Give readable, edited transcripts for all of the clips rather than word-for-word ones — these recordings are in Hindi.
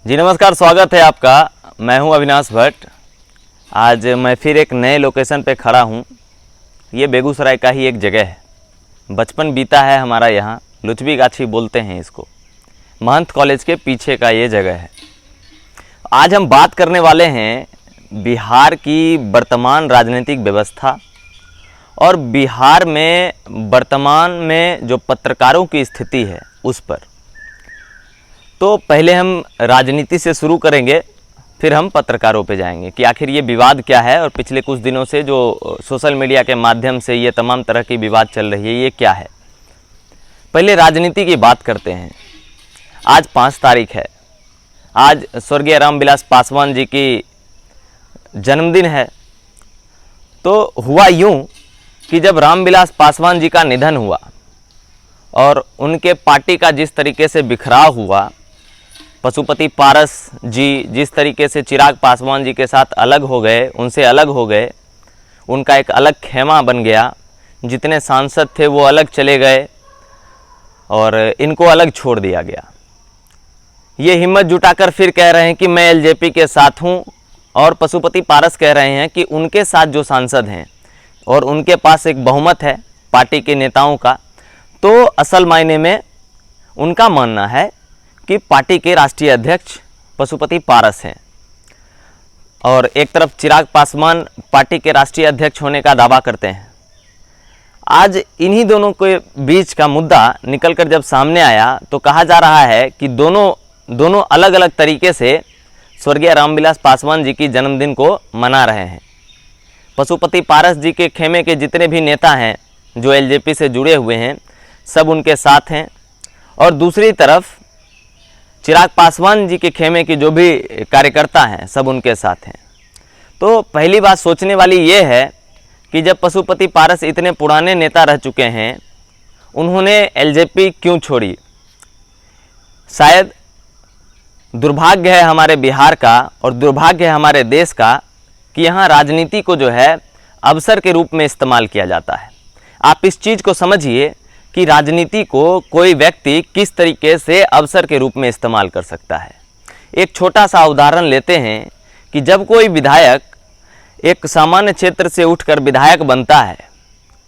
जी नमस्कार, स्वागत है आपका। मैं हूं अविनाश भट्ट। आज मैं फिर एक नए लोकेशन पे खड़ा हूं। ये बेगूसराय का ही एक जगह है। बचपन बीता है हमारा यहाँ, लुचबी गाछी बोलते हैं इसको। महंत कॉलेज के पीछे का ये जगह है। आज हम बात करने वाले हैं बिहार की वर्तमान राजनीतिक व्यवस्था और बिहार में वर्तमान में जो पत्रकारों की स्थिति है उस पर। तो पहले हम राजनीति से शुरू करेंगे, फिर हम पत्रकारों पे जाएंगे कि आखिर ये विवाद क्या है और पिछले कुछ दिनों से जो सोशल मीडिया के माध्यम से ये तमाम तरह की विवाद चल रही है, ये क्या है। पहले राजनीति की बात करते हैं। आज 5 तारीख है। आज स्वर्गीय रामविलास पासवान जी की जन्मदिन है। तो हुआ यूं कि जब रामविलास पासवान जी का निधन हुआ और उनके पार्टी का जिस तरीके से बिखराव हुआ, पशुपति पारस जी जिस तरीके से चिराग पासवान जी के साथ अलग हो गए, उनसे अलग हो गए, उनका एक अलग खेमा बन गया। जितने सांसद थे वो अलग चले गए और इनको अलग छोड़ दिया गया। ये हिम्मत जुटाकर फिर कह रहे हैं कि मैं एलजेपी के साथ हूँ, और पशुपति पारस कह रहे हैं कि उनके साथ जो सांसद हैं और उनके पास एक बहुमत है पार्टी के नेताओं का, तो असल मायने में उनका मानना है कि पार्टी के राष्ट्रीय अध्यक्ष पशुपति पारस हैं और एक तरफ चिराग पासवान पार्टी के राष्ट्रीय अध्यक्ष होने का दावा करते हैं। आज इन्हीं दोनों के बीच का मुद्दा निकलकर जब सामने आया तो कहा जा रहा है कि दोनों अलग अलग तरीके से स्वर्गीय रामविलास पासवान जी की जन्मदिन को मना रहे हैं। पशुपति पारस जी के खेमे के जितने भी नेता हैं जो एलजेपी से जुड़े हुए हैं, सब उनके साथ हैं, और दूसरी तरफ चिराग पासवान जी के खेमे के जो भी कार्यकर्ता हैं सब उनके साथ हैं। तो पहली बात सोचने वाली ये है कि जब पशुपति पारस इतने पुराने नेता रह चुके हैं, उन्होंने एलजेपी क्यों छोड़ी। शायद दुर्भाग्य है हमारे बिहार का और दुर्भाग्य है हमारे देश का कि यहाँ राजनीति को जो है अवसर के रूप में इस्तेमाल किया जाता है। आप इस चीज़ को समझिए कि राजनीति को कोई व्यक्ति किस तरीके से अवसर के रूप में इस्तेमाल कर सकता है। एक छोटा सा उदाहरण लेते हैं कि जब कोई विधायक एक सामान्य क्षेत्र से उठकर विधायक बनता है,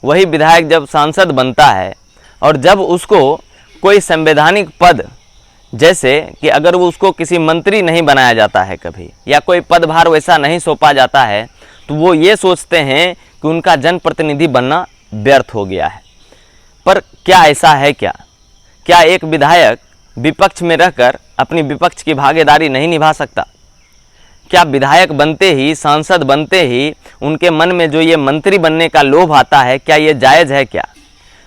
वही विधायक जब सांसद बनता है और जब उसको कोई संवैधानिक पद, जैसे कि अगर वो उसको किसी मंत्री नहीं बनाया जाता है कभी, या कोई पदभार वैसा नहीं सौंपा जाता है, तो वो ये सोचते हैं कि उनका जनप्रतिनिधि बनना व्यर्थ हो गया है। पर क्या ऐसा है क्या एक विधायक विपक्ष में रहकर अपनी विपक्ष की भागीदारी नहीं निभा सकता? क्या विधायक बनते ही, सांसद बनते ही उनके मन में जो ये मंत्री बनने का लोभ आता है, क्या ये जायज़ है? क्या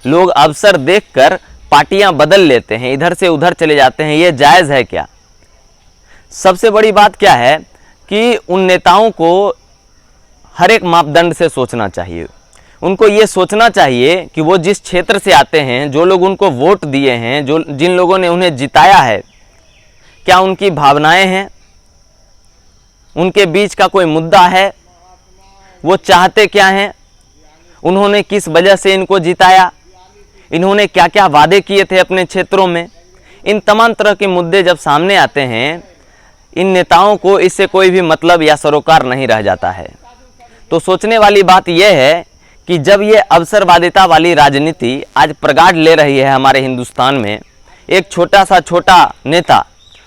लोग अवसर देखकर पार्टियां बदल लेते हैं, इधर से उधर चले जाते हैं, ये जायज़ है क्या? सबसे बड़ी बात क्या है कि उन नेताओं को हर एक मापदंड से सोचना चाहिए। उनको ये सोचना चाहिए कि वो जिस क्षेत्र से आते हैं, जो लोग उनको वोट दिए हैं, जिन लोगों ने उन्हें जिताया है, क्या उनकी भावनाएं हैं, उनके बीच का कोई मुद्दा है, वो चाहते क्या हैं, उन्होंने किस वजह से इनको जिताया, इन्होंने क्या क्या वादे किए थे अपने क्षेत्रों में। इन तमाम तरह के मुद्दे जब सामने आते हैं, इन नेताओं को इससे कोई भी मतलब या सरोकार नहीं रह जाता है। तो सोचने वाली बात यह है कि जब ये अवसरवादिता वाली राजनीति आज प्रगाढ़ ले रही है हमारे हिंदुस्तान में, एक छोटा सा छोटा नेता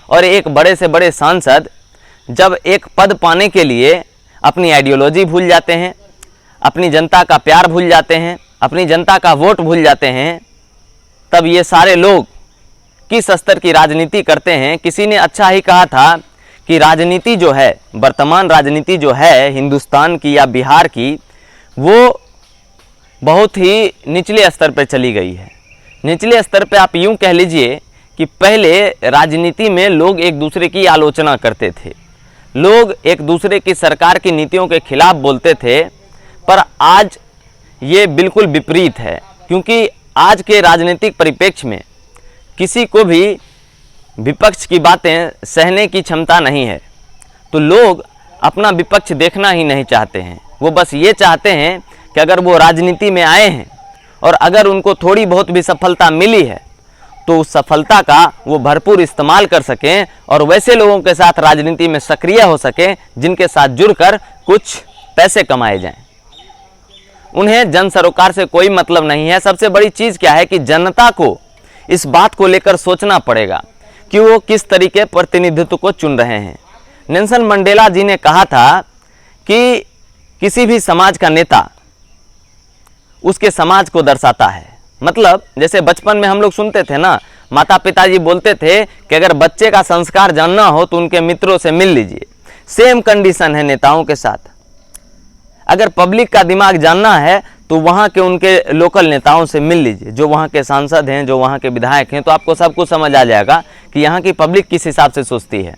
और एक बड़े से बड़े सांसद जब एक पद पाने के लिए अपनी आइडियोलॉजी भूल जाते हैं, अपनी जनता का प्यार भूल जाते हैं, अपनी जनता का वोट भूल जाते हैं, तब ये सारे लोग किस स्तर की राजनीति करते हैं। किसी ने अच्छा ही कहा था कि राजनीति जो है, वर्तमान राजनीति जो है हिंदुस्तान की या बिहार की, वो बहुत ही निचले स्तर पर चली गई है। निचले स्तर पे आप यूं कह लीजिए कि पहले राजनीति में लोग एक दूसरे की आलोचना करते थे, लोग एक दूसरे की सरकार की नीतियों के खिलाफ बोलते थे, पर आज ये बिल्कुल विपरीत है। क्योंकि आज के राजनीतिक परिप्रेक्ष्य में किसी को भी विपक्ष की बातें सहने की क्षमता नहीं है, तो लोग अपना विपक्ष देखना ही नहीं चाहते हैं। वो बस ये चाहते हैं कि अगर वो राजनीति में आए हैं और अगर उनको थोड़ी बहुत भी सफलता मिली है तो उस सफलता का वो भरपूर इस्तेमाल कर सकें और वैसे लोगों के साथ राजनीति में सक्रिय हो सकें जिनके साथ जुड़कर कुछ पैसे कमाए जाएं। उन्हें जन सरोकार से कोई मतलब नहीं है। सबसे बड़ी चीज़ क्या है कि जनता को इस बात को लेकर सोचना पड़ेगा कि वो किस तरीके प्रतिनिधित्व को चुन रहे हैं। नेल्सन मंडेला जी ने कहा था कि किसी भी समाज का नेता उसके समाज को दर्शाता है। मतलब जैसे बचपन में हम लोग सुनते थे ना, माता पिताजी बोलते थे कि अगर बच्चे का संस्कार जानना हो तो उनके मित्रों से मिल लीजिए। सेम कंडीशन है नेताओं के साथ। अगर पब्लिक का दिमाग जानना है तो वहाँ के उनके लोकल नेताओं से मिल लीजिए, जो वहाँ के सांसद हैं, जो वहाँ के विधायक हैं, तो आपको सब कुछ समझ आ जाएगा कि यहाँ की पब्लिक किस हिसाब से सोचती है।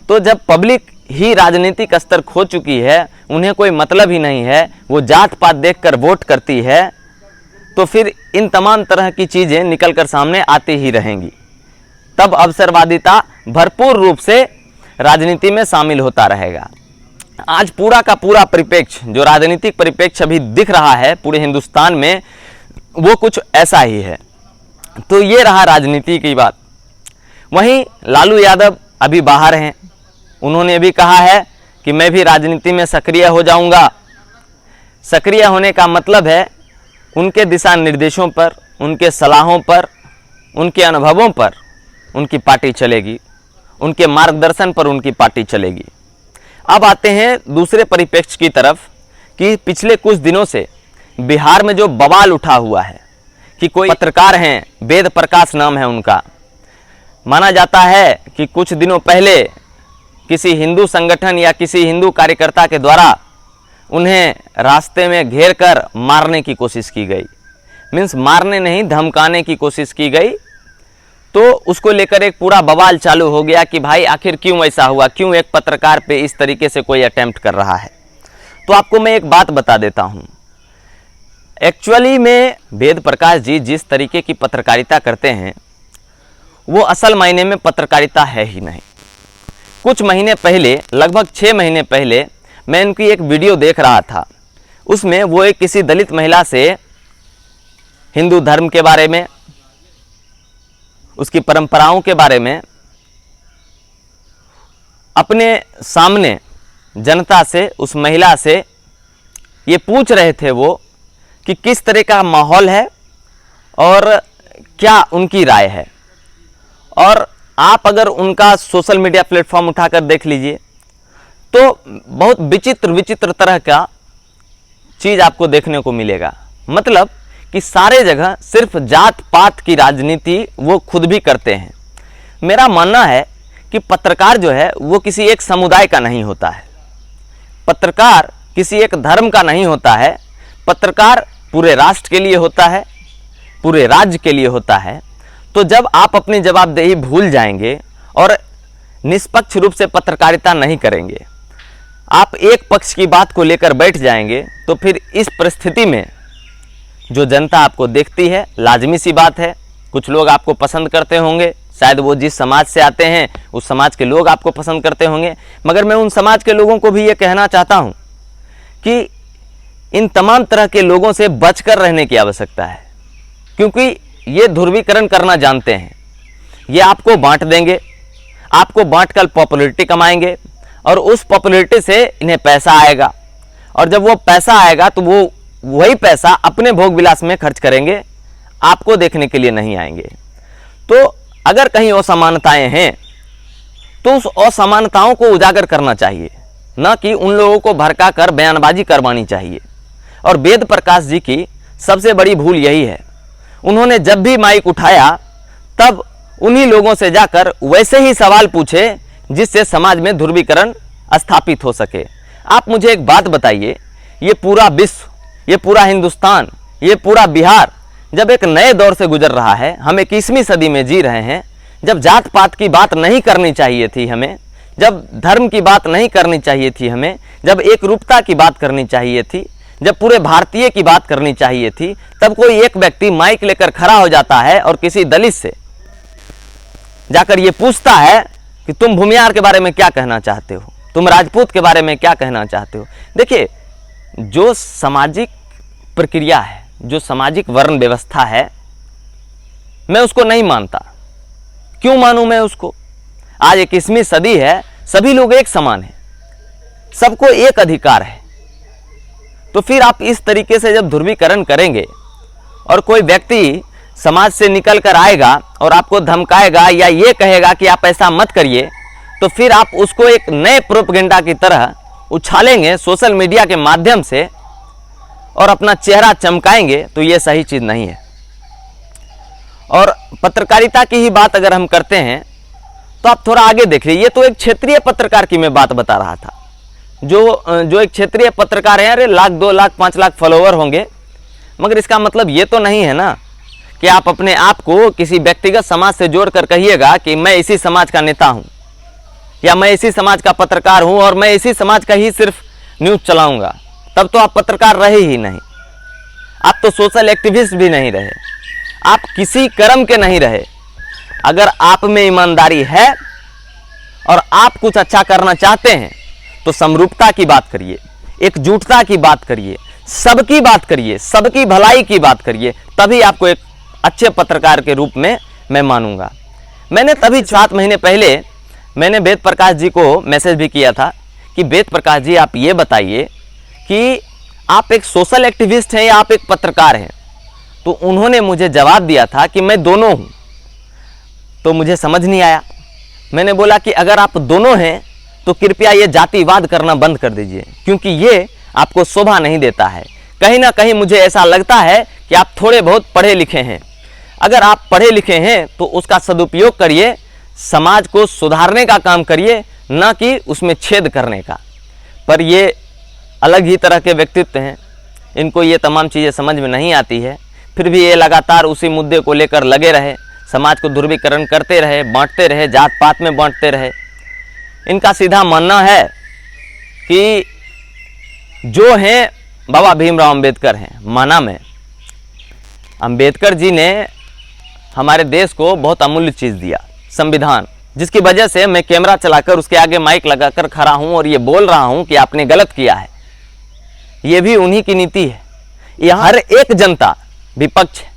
तो जब पब्लिक ही राजनीतिक स्तर खो चुकी है, उन्हें कोई मतलब ही नहीं है, वो जात पात देखकर वोट करती है, तो फिर इन तमाम तरह की चीज़ें निकल कर सामने आती ही रहेंगी। तब अवसरवादिता भरपूर रूप से राजनीति में शामिल होता रहेगा। आज पूरा का पूरा परिप्रेक्ष्य, जो राजनीतिक परिप्रेक्ष्य अभी दिख रहा है पूरे हिंदुस्तान में, वो कुछ ऐसा ही है। तो ये रहा राजनीति की बात। वहीं लालू यादव अभी बाहर हैं। उन्होंने भी कहा है कि मैं भी राजनीति में सक्रिय हो जाऊंगा। सक्रिय होने का मतलब है उनके दिशा निर्देशों पर, उनके सलाहों पर, उनके अनुभवों पर उनकी पार्टी चलेगी, उनके मार्गदर्शन पर उनकी पार्टी चलेगी। अब आते हैं दूसरे परिप्रेक्ष्य की तरफ कि पिछले कुछ दिनों से बिहार में जो बवाल उठा हुआ है कि कोई पत्रकार हैं, वेद प्रकाश नाम है उनका, माना जाता है कि कुछ दिनों पहले किसी हिंदू संगठन या किसी हिंदू कार्यकर्ता के द्वारा उन्हें रास्ते में घेर कर मारने की कोशिश की गई। मीन्स मारने नहीं, धमकाने की कोशिश की गई। तो उसको लेकर एक पूरा बवाल चालू हो गया कि भाई आखिर क्यों ऐसा हुआ, क्यों एक पत्रकार पे इस तरीके से कोई अटेम्प्ट कर रहा है। तो आपको मैं एक बात बता देता हूँ। एक्चुअली में वेद प्रकाश जी जिस तरीके की पत्रकारिता करते हैं वो असल मायने में पत्रकारिता है ही नहीं। कुछ महीने पहले, लगभग 6 महीने पहले, मैं इनकी एक वीडियो देख रहा था। उसमें वो एक किसी दलित महिला से हिंदू धर्म के बारे में, उसकी परंपराओं के बारे में अपने सामने जनता से, उस महिला से ये पूछ रहे थे वो कि किस तरह का माहौल है और क्या उनकी राय है। और आप अगर उनका सोशल मीडिया प्लेटफॉर्म उठाकर देख लीजिए तो बहुत विचित्र विचित्र तरह का चीज़ आपको देखने को मिलेगा। मतलब कि सारे जगह सिर्फ जात पात की राजनीति वो खुद भी करते हैं। मेरा मानना है कि पत्रकार जो है वो किसी एक समुदाय का नहीं होता है, पत्रकार किसी एक धर्म का नहीं होता है। पत्रकार पूरे राष्ट्र के लिए होता है, पूरे राज्य के लिए होता है। तो जब आप अपनी जवाबदेही भूल जाएंगे और निष्पक्ष रूप से पत्रकारिता नहीं करेंगे, आप एक पक्ष की बात को लेकर बैठ जाएंगे, तो फिर इस परिस्थिति में जो जनता आपको देखती है, लाजमी सी बात है, कुछ लोग आपको पसंद करते होंगे, शायद वो जिस समाज से आते हैं उस समाज के लोग आपको पसंद करते होंगे। मगर मैं उन समाज के लोगों को भी ये कहना चाहता हूँ कि इन तमाम तरह के लोगों से बचकर रहने की आवश्यकता है, क्योंकि ये ध्रुवीकरण करना जानते हैं। ये आपको बांट देंगे, आपको बांटकर पॉपुलैरिटी कमाएंगे और उस पॉपुलैरिटी से इन्हें पैसा आएगा, और जब वो पैसा आएगा तो वो वही पैसा अपने भोग विलास में खर्च करेंगे, आपको देखने के लिए नहीं आएंगे। तो अगर कहीं असमानताएं हैं तो उस असमानताओं को उजागर करना चाहिए, न कि उन लोगों को भड़का कर बयानबाजी करवानी चाहिए। और वेद प्रकाश जी की सबसे बड़ी भूल यही है, उन्होंने जब भी माइक उठाया तब उन्हीं लोगों से जाकर वैसे ही सवाल पूछे जिससे समाज में ध्रुवीकरण स्थापित हो सके। आप मुझे एक बात बताइए, ये पूरा विश्व, ये पूरा हिंदुस्तान, ये पूरा बिहार जब एक नए दौर से गुजर रहा है, हम 21वीं सदी में जी रहे हैं, जब जात पात की बात नहीं करनी चाहिए थी हमें, जब धर्म की बात नहीं करनी चाहिए थी हमें, जब एक रूपता की बात करनी चाहिए थी, जब पूरे भारतीय की बात करनी चाहिए थी, तब कोई एक व्यक्ति माइक लेकर खड़ा हो जाता है और किसी दलित से जाकर ये पूछता है कि तुम भूमिहार के बारे में क्या कहना चाहते हो, तुम राजपूत के बारे में क्या कहना चाहते हो। देखिए, जो सामाजिक प्रक्रिया है, जो सामाजिक वर्ण व्यवस्था है, मैं उसको नहीं मानता। क्यों मानूं मैं उसको? आज 21वीं सदी है, सभी लोग एक समान हैं, सबको एक अधिकार है। तो फिर आप इस तरीके से जब ध्रुवीकरण करेंगे और कोई व्यक्ति समाज से निकल कर आएगा और आपको धमकाएगा या ये कहेगा कि आप ऐसा मत करिए, तो फिर आप उसको एक नए प्रोपेगेंडा की तरह उछालेंगे सोशल मीडिया के माध्यम से और अपना चेहरा चमकाएंगे, तो ये सही चीज़ नहीं है। और पत्रकारिता की ही बात अगर हम करते हैं तो आप थोड़ा आगे देखिए। ये तो एक क्षेत्रीय पत्रकार की मैं बात बता रहा था, जो एक क्षेत्रीय पत्रकार है। अरे 1 लाख 2 लाख 5 लाख फॉलोवर होंगे, मगर इसका मतलब ये तो नहीं है ना कि आप अपने आप को किसी व्यक्तिगत समाज से जोड़कर कहिएगा कि मैं इसी समाज का नेता हूं या मैं इसी समाज का पत्रकार हूं और मैं इसी समाज का ही सिर्फ न्यूज़ चलाऊंगा। तब तो आप पत्रकार रहे ही नहीं, आप तो सोशल एक्टिविस्ट भी नहीं रहे, आप किसी कर्म के नहीं रहे। अगर आप में ईमानदारी है और आप कुछ अच्छा करना चाहते हैं तो समरूपता की बात करिए, एकजुटता की बात करिए, सबकी बात करिए, सबकी भलाई की बात करिए, तभी आपको एक अच्छे पत्रकार के रूप में मैं मानूंगा। मैंने तभी 7 महीने पहले मैंने वेद प्रकाश जी को मैसेज भी किया था कि वेद प्रकाश जी आप ये बताइए कि आप एक सोशल एक्टिविस्ट हैं या आप एक पत्रकार हैं। तो उन्होंने मुझे जवाब दिया था कि मैं दोनों हूं। तो मुझे समझ नहीं आया। मैंने बोला कि अगर आप दोनों हैं तो कृपया ये जातिवाद करना बंद कर दीजिए, क्योंकि ये आपको शोभा नहीं देता है। कहीं ना कहीं मुझे ऐसा लगता है कि आप थोड़े बहुत पढ़े लिखे हैं। अगर आप पढ़े लिखे हैं तो उसका सदुपयोग करिए, समाज को सुधारने का काम करिए, ना कि उसमें छेद करने का। पर ये अलग ही तरह के व्यक्तित्व हैं, इनको ये तमाम चीज़ें समझ में नहीं आती है, फिर भी ये लगातार उसी मुद्दे को लेकर लगे रहे, समाज को ध्रुवीकरण करते रहे, बांटते रहे, जात पात में बांटते रहे। इनका सीधा मानना है कि जो हैं बाबा भीमराव अंबेडकर हैं। माना मैं, अंबेडकर जी ने हमारे देश को बहुत अमूल्य चीज़ दिया, संविधान, जिसकी वजह से मैं कैमरा चलाकर उसके आगे माइक लगाकर खड़ा हूं और ये बोल रहा हूं कि आपने गलत किया है। ये भी उन्हीं की नीति है। यह हर एक जनता विपक्ष है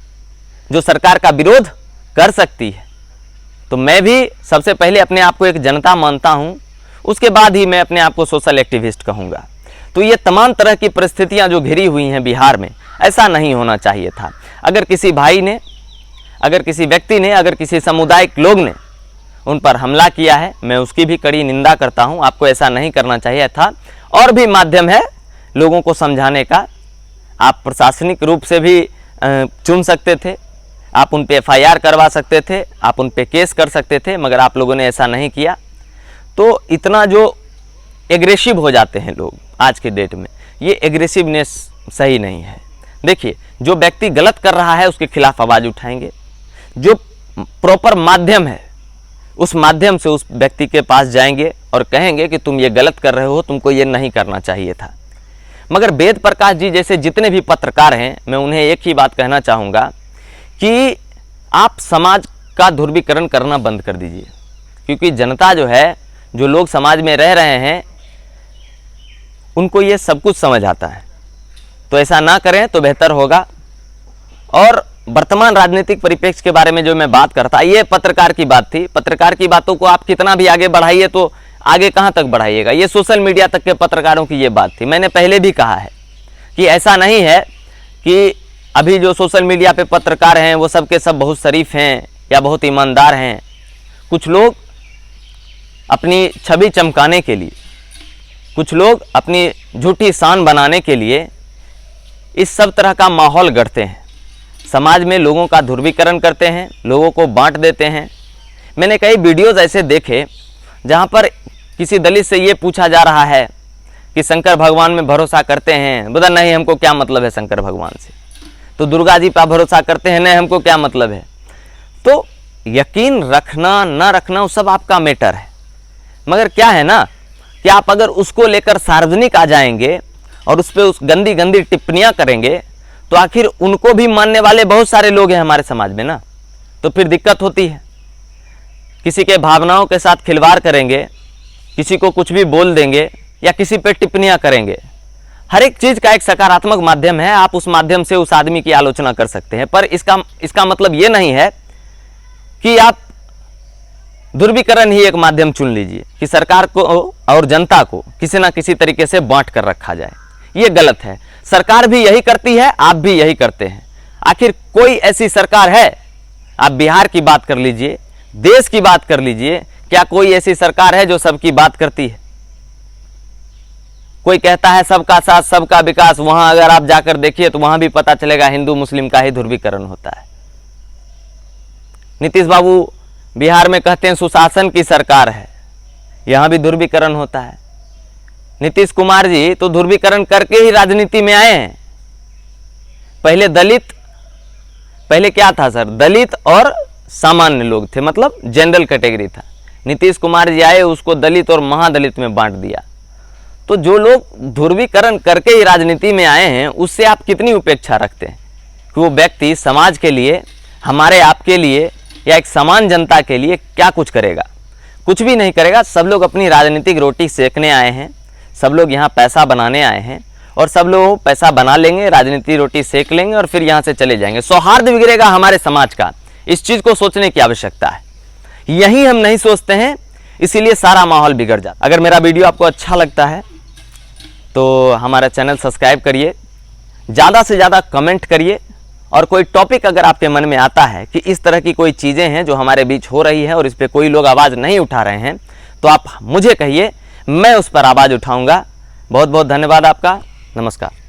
जो सरकार का विरोध कर सकती है। तो मैं भी सबसे पहले अपने आप को एक जनता मानता हूं, उसके बाद ही मैं अपने आप को सोशल एक्टिविस्ट कहूँगा। तो ये तमाम तरह की परिस्थितियां जो घिरी हुई हैं बिहार में, ऐसा नहीं होना चाहिए था। अगर किसी भाई ने, अगर किसी व्यक्ति ने, अगर किसी सामुदायिक लोग ने उन पर हमला किया है, मैं उसकी भी कड़ी निंदा करता हूं। आपको ऐसा नहीं करना चाहिए था। और भी माध्यम है लोगों को समझाने का। आप प्रशासनिक रूप से भी चुन सकते थे, आप उन पे FIR करवा सकते थे, आप उन पे केस कर सकते थे, मगर आप लोगों ने ऐसा नहीं किया। तो इतना जो एग्रेसिव हो जाते हैं लोग आज के डेट में, ये एग्रेसिवनेस सही नहीं है। देखिए, जो व्यक्ति गलत कर रहा है उसके खिलाफ आवाज़ उठाएंगे, जो प्रॉपर माध्यम है उस माध्यम से उस व्यक्ति के पास जाएंगे और कहेंगे कि तुम ये गलत कर रहे हो, तुमको ये नहीं करना चाहिए था। मगर वेद प्रकाश जी जैसे जितने भी पत्रकार हैं, मैं उन्हें एक ही बात कहना चाहूँगा कि आप समाज का ध्रुवीकरण करना बंद कर दीजिए, क्योंकि जनता जो है, जो लोग समाज में रह रहे हैं, उनको ये सब कुछ समझ आता है। तो ऐसा ना करें तो बेहतर होगा। और वर्तमान राजनीतिक परिप्रेक्ष्य के बारे में जो मैं बात करता, ये पत्रकार की बात थी। पत्रकार की बातों को आप कितना भी आगे बढ़ाइए तो आगे कहाँ तक बढ़ाइएगा। ये सोशल मीडिया तक के पत्रकारों की ये बात थी। मैंने पहले भी कहा है कि ऐसा नहीं है कि अभी जो सोशल मीडिया पे पत्रकार हैं वो सब के सब बहुत शरीफ हैं या बहुत ईमानदार हैं। कुछ लोग अपनी छवि चमकाने के लिए, कुछ लोग अपनी झूठी शान बनाने के लिए इस सब तरह का माहौल गढ़ते हैं, समाज में लोगों का ध्रुवीकरण करते हैं, लोगों को बांट देते हैं। मैंने कई वीडियोज़ ऐसे देखे जहाँ पर किसी दलित से ये पूछा जा रहा है कि शंकर भगवान में भरोसा करते हैं, बोला नहीं हमको क्या मतलब है शंकर भगवान से। तो दुर्गा जी पर भरोसा करते हैं, नहीं हमको क्या मतलब है। तो यकीन रखना ना रखना वो सब आपका मैटर है, मगर क्या है ना कि आप अगर उसको लेकर सार्वजनिक आ जाएंगे और उस पर उस गंदी गंदी टिप्पणियाँ करेंगे तो आखिर उनको भी मानने वाले बहुत सारे लोग हैं हमारे समाज में ना, तो फिर दिक्कत होती है। किसी के भावनाओं के साथ खिलवाड़ करेंगे, किसी को कुछ भी बोल देंगे या किसी पे टिप्पणियाँ करेंगे। हर एक चीज़ का एक सकारात्मक माध्यम है, आप उस माध्यम से उस आदमी की आलोचना कर सकते हैं, पर इसका मतलब ये नहीं है कि आप ध्रुवीकरण ही एक माध्यम चुन लीजिए कि सरकार को और जनता को किसी ना किसी तरीके से बांट कर रखा जाए। ये गलत है। सरकार भी यही करती है, आप भी यही करते हैं। आखिर कोई ऐसी सरकार है, आप बिहार की बात कर लीजिए, देश की बात कर लीजिए, क्या कोई ऐसी सरकार है जो सबकी बात करती है? कोई कहता है सबका साथ सबका विकास, वहां अगर आप जाकर देखिए तो वहां भी पता चलेगा हिंदू मुस्लिम का ही ध्रुवीकरण होता है। नीतीश बाबू बिहार में कहते हैं सुशासन की सरकार है, यहां भी ध्रुवीकरण होता है। नीतीश कुमार जी तो ध्रुवीकरण करके ही राजनीति में आए हैं। पहले क्या था सर, दलित और सामान्य लोग थे, मतलब जनरल कैटेगरी था। नीतीश कुमार जी आए, उसको दलित और महादलित में बांट दिया। तो जो लोग ध्रुवीकरण करके ही राजनीति में आए हैं, उससे आप कितनी उपेक्षा रखते हैं कि वो व्यक्ति समाज के लिए, हमारे आपके लिए या एक समान जनता के लिए क्या कुछ करेगा? कुछ भी नहीं करेगा। सब लोग अपनी राजनीतिक रोटी सेकने आए हैं, सब लोग यहाँ पैसा बनाने आए हैं और सब लोग पैसा बना लेंगे, राजनीतिक रोटी सेक लेंगे और फिर यहाँ से चले जाएंगे। सौहार्द बिगड़ेगा हमारे समाज का, इस चीज़ को सोचने की आवश्यकता है। यही हम नहीं सोचते हैं, इसीलिए सारा माहौल बिगड़ जाता। अगर मेरा वीडियो आपको अच्छा लगता है तो हमारा चैनल सब्सक्राइब करिए, ज़्यादा से ज़्यादा कमेंट करिए, और कोई टॉपिक अगर आपके मन में आता है कि इस तरह की कोई चीज़ें हैं जो हमारे बीच हो रही है और इस पर कोई लोग आवाज़ नहीं उठा रहे हैं, तो आप मुझे कहिए, मैं उस पर आवाज़ उठाऊंगा। बहुत बहुत धन्यवाद आपका। नमस्कार।